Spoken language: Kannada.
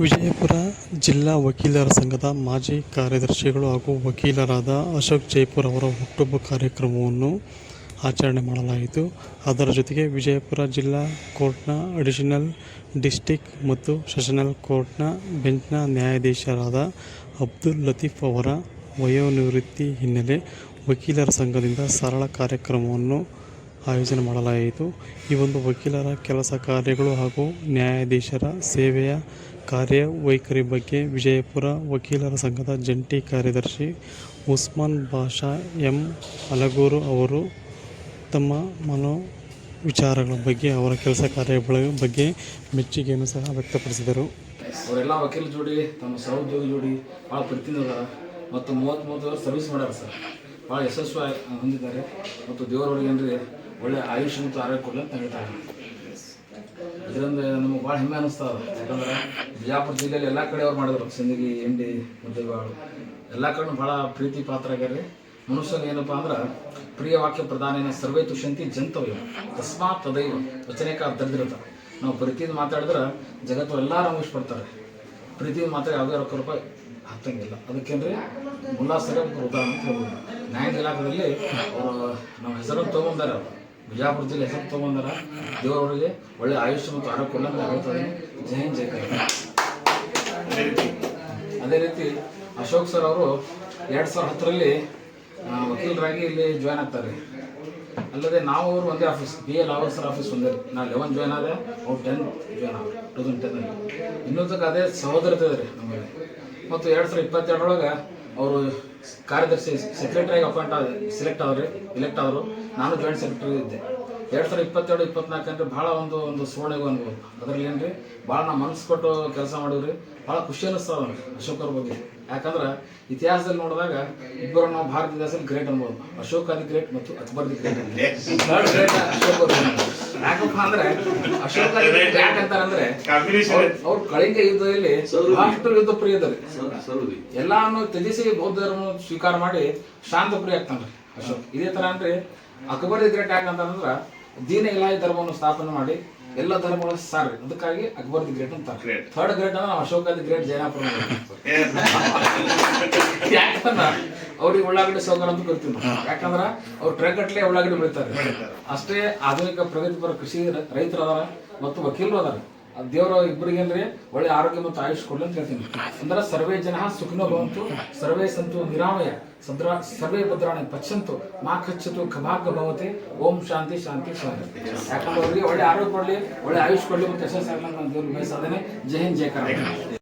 ವಿಜಯಪುರ ಜಿಲ್ಲಾ ವಕೀಲರ ಸಂಘದ ಮಾಜಿ ಕಾರ್ಯದರ್ಶಿಗಳು ಹಾಗೂ ವಕೀಲರಾದ ಅಶೋಕ್ ಜೈಪುರ್ ಅವರ ಹುಟ್ಟುಹಬ್ಬ ಕಾರ್ಯಕ್ರಮವನ್ನು ಆಚರಣೆ ಮಾಡಲಾಯಿತು. ಅದರ ಜೊತೆಗೆ ವಿಜಯಪುರ ಜಿಲ್ಲಾ ಕೋರ್ಟ್ನ ಅಡಿಷನಲ್ ಡಿಸ್ಟ್ರಿಕ್ಟ್ ಮತ್ತು ಸೆಷನಲ್ ಕೋರ್ಟ್ನ ಬೆಂಚ್ನ ನ್ಯಾಯಾಧೀಶರಾದ ಅಬ್ದುಲ್ ಲತೀಫ್ ಅವರ ವಯೋನಿವೃತ್ತಿ ಹಿನ್ನೆಲೆ ವಕೀಲರ ಸಂಘದಿಂದ ಸರಳ ಕಾರ್ಯಕ್ರಮವನ್ನು ಆಯೋಜನೆ ಮಾಡಲಾಯಿತು. ಈ ಒಂದು ವಕೀಲರ ಕೆಲಸ ಕಾರ್ಯಗಳು ಹಾಗೂ ನ್ಯಾಯಾಧೀಶರ ಸೇವೆಯ ಕಾರ್ಯವೈಖರಿ ಬಗ್ಗೆ ವಿಜಯಪುರ ವಕೀಲರ ಸಂಘದ ಜಂಟಿ ಕಾರ್ಯದರ್ಶಿ ಉಸ್ಮಾನ್ ಬಾಷಾ ಎಂ ಅಲಗೂರು ಅವರು ತಮ್ಮ ವಿಚಾರಗಳ ಬಗ್ಗೆ, ಅವರ ಕೆಲಸ ಕಾರ್ಯಗಳ ಬಗ್ಗೆ ಮೆಚ್ಚುಗೆಯನ್ನು ಸಹ ವ್ಯಕ್ತಪಡಿಸಿದರು. ಅವರೆಲ್ಲ ವಕೀಲ ಜೋಡಿ ತಮ್ಮ ಸಹೋದ್ಯೋಗಿ ಜೋಡಿ ಭಾಳ ಪ್ರೀತಿಯಿಂದ ಅದಾರ ಮತ್ತು 30 ವರ್ಷ ಸರ್ವಿಸ್ ಮಾಡ್ಯಾರ ಸರ್. ಭಾಳ ಯಶಸ್ವಿ ಹೊಂದಿದ್ದಾರೆ ಮತ್ತು ದೇವರವರಿಗೆ ಅಂದರೆ ಒಳ್ಳೆ ಆಯುಷ್ಯ ಮತ್ತು ಆರೋಗ್ಯ ಕೊಡಲಿ ಅಂತ ಹೇಳ್ತಾರೆ. ಇದರಿಂದ ನಮಗೆ ಭಾಳ ಹೆಮ್ಮೆ ಅನ್ನಿಸ್ತದ. ಯಾಕಂದ್ರೆ ಬಿಜಾಪುರ ಜಿಲ್ಲೆಯಲ್ಲಿ ಎಲ್ಲ ಕಡೆ ಅವ್ರು ಮಾಡಿದ್ರು. ಸಿಂದಗಿ, ಎಂಡಿ, ಮುದ್ದೇಬಾಳು ಎಲ್ಲ ಕಡೆ ಭಾಳ ಪ್ರೀತಿ ಪಾತ್ರ ಆಗ್ಯಾರ. ಮನುಷ್ಯನ ಏನಪ್ಪ ಅಂದ್ರೆ ಪ್ರಿಯ ವಾಕ್ಯ ಪ್ರಧಾನ ಸರ್ವೇ ತುಷ್ಯಂತಿ ಜಂತವ್ಯ ತಸ್ಮಾತ್ ತದೈವ ವಚನೇಕ ದರ್ದಿರತ್ತ. ನಾವು ಪ್ರೀತಿಯಿಂದ ಮಾತಾಡಿದ್ರೆ ಜಗತ್ತು ಎಲ್ಲ ನಮಗೆ ಇಷ್ಟಪಡ್ತಾರೆ. ಪ್ರೀತಿಯಿಂದ ಮಾತಾಡಿ ಯಾವುದೇ ₹1 ಹತ್ತಂಗಿಲ್ಲ. ಅದಕ್ಕೇನ್ರಿ ಮುಲ್ಲಾ ಸಾಹೇಬ್ ಉದಾಹರಣೆ ಅಂತ ಹೇಳ್ಬೋದು. ನ್ಯಾಯಾಂಗ ಇಲಾಖೆಯಲ್ಲಿ ಅವರು ನಮ್ಮ ಹೆಸರನ್ನು ತೊಗೊಂಬಂದಾರೆ. ಅವರು ಬಿಜಾಪುರ ಜಿಲ್ಲೆ ಹೆಸರು ತೊಗೊಂಬಂದಾರ. ದೇವರವರಿಗೆ ಒಳ್ಳೆ ಆಯುಷ್ಯ ಮತ್ತು ಆರೋಗ್ಯ ಅಂತ ಹೇಳ್ತಾರೆ. ಜೈ ಹಿಂದ್ ಜೈ ಕರ್ನಾಟಕ. ಅದೇ ರೀತಿ ಅಶೋಕ್ ಸರ್ ಅವರು 2010ರಲ್ಲಿ ವಕೀಲರಾಗಿ ಇಲ್ಲಿ ಜಾಯ್ನ್ ಆಗ್ತಾರೆ. ಅಲ್ಲದೆ ನಾವು ಅವರು ಒಂದೇ ಆಫೀಸ್, BA ಲಾವರ್ ಸರ್ ಆಫೀಸ್ ಒಂದೇ. ನಾನು 11 ಜಾಯ್ನ್ ಆದೆ, ಅವ್ರು 10 ಜಾಯ್ನ್ ಆಗ 2010ರಲ್ಲಿ. ಇನ್ನೂ ತನಕ ಅದೇ ಸಹೋದರತೆ ಇದೆ ರೀ ನಮ್ಮಲ್ಲಿ. ಮತ್ತು 2022ರೊಳಗೆ ಅವರು ಕಾರ್ಯದರ್ಶಿ ಸೆಕ್ರೆಟರಿಯಾಗಿ ಇಲೆಕ್ಟ್ ಆದರು. ನಾನು ಜಾಯಿಂಟ್ ಸೆಕ್ರೆಟರಿ ಇದ್ದೆ. 2022-24 ಅಂದರೆ ಭಾಳ ಒಂದು ಸುವರ್ಣ ಅನ್ಬೋದು. ಅದರಲ್ಲಿ ಏನ್ರಿ ಭಾಳ ನಾವು ಮನಸ್ಸು ಕೊಟ್ಟು ಕೆಲಸ ಮಾಡಿವ್ರಿ. ಭಾಳ ಖುಷಿ ಅನ್ನಿಸ್ತದ ಅಶೋಕ್ ಅವ್ರ ಬಗ್ಗೆ. ಯಾಕಂದ್ರೆ ಇತಿಹಾಸದಲ್ಲಿ ನೋಡಿದಾಗ ಇಬ್ಬರು ನಾವು ಭಾರತ ಇತಿಹಾಸದಲ್ಲಿ ಗ್ರೇಟ್ ಅನ್ಬೋದು. ಅಶೋಕ್ ದಿ ಗ್ರೇಟ್ ಮತ್ತು Akbar the great. Third great Ashok ಅವರು. ಯಾಕಪ್ಪ ಅಂದ್ರೆ ಅಶೋಕ್ ಯಾಕಂತಾರಂದ್ರೆ ಅವ್ರು ಕಳಿಂಗ ಯುದ್ಧದಲ್ಲಿ ಬಹಳಷ್ಟು ಯುದ್ಧ ಪ್ರಿಯ ಇದ್ದಾರೆ. ಎಲ್ಲಾನು ತ್ಯಜಿಸಿ ಬೌದ್ಧ ಧರ್ಮ ಸ್ವೀಕಾರ ಮಾಡಿ ಶಾಂತ ಪ್ರಿಯ ಆಗ್ತಾನ್ರಿ ಅಶೋಕ್. ಇದೇ ತರ ಅಂದ್ರೆ ಅಕ್ಬರ್ ದಿ ಗ್ರೇಟ್ ಯಾಕಂತಂದ್ರ ದೀನ ಇಲಾಹಿ ಧರ್ಮವನ್ನು ಸ್ಥಾಪನೆ ಮಾಡಿ ಎಲ್ಲ ಧರ್ಮಗಳ ಸಾರಿ. ಅದಕ್ಕಾಗಿ ಅಕ್ಬರ್ ದಿ ಗ್ರೇಟ್ ಅಂತ. ಥರ್ಡ್ ಗ್ರೇಟ್ ಅಂದ್ರೆ ನಾವು ಅಶೋಕ ದಿ ಗ್ರೇಟ್ ಜೈನಾಪುರ. ಯಾಕಂದ್ರ ಅವ್ರಿಗೆ ಉಳ್ಳಾಗಡ್ಡಿ ಸೌಕರ್ಯ ಅಂತ ಕರಿತೀವಿ. ಯಾಕಂದ್ರ ಅವ್ರು ಟ್ರಕ್ಗಟ್ಲೆ ಉಳ್ಳಾಗಡ್ಡಿ ಬೆಳಿತಾರೆ. ಅಷ್ಟೇ ಆಧುನಿಕ ಪ್ರಗತಿಪರ ಕೃಷಿ ರೈತರು ಅದಾರ ಮತ್ತು ವಕೀಲರು ಅದಾರ. ದೇವರ ಇಬ್ಬರಿಗೇನ್ರಿ ಒಳ್ಳೆ ಆರೋಗ್ಯ ಮತ್ತು ಆಯುಷ್ ಕೊಡ್ಲಿ ಅಂತ ಹೇಳ್ತೀನಿ. ಅಂದ್ರೆ ಸರ್ವೇ ಜನ ಸುಖಿನೋ ಭವಂತು, ಸರ್ವೇ ಸಂತು ನಿರಾಮಯ, ಸರ್ವೇ ಭದ್ರಾಣಿ ಪಶ್ಯಂತು ಮಾ ಕಚ್ಚತು ಖಭಾಗ್ಯ ಭವತಿ. ಓಂ ಶಾಂತಿ ಶಾಂತಿ ಶಾಂತಿ. ಯಾಕಂದ್ರೆ ಅವರಿಗೆ ಒಳ್ಳೆ ಆರೋಗ್ಯ ಕೊಡ್ಲಿ, ಒಳ್ಳೆ ಆಯುಷ್ ಕೊಡ್ಲಿ ಮತ್ತು ಯಶಸ್ಸು ಆಗ್ಲಿ ಅಂತ ದೇವ್ರಿಗೆ ಬಯಸಾದೇನೆ. ಜೈ ಹಿಂದ್ ಜೈ ಕರ್ನಾಟಕ.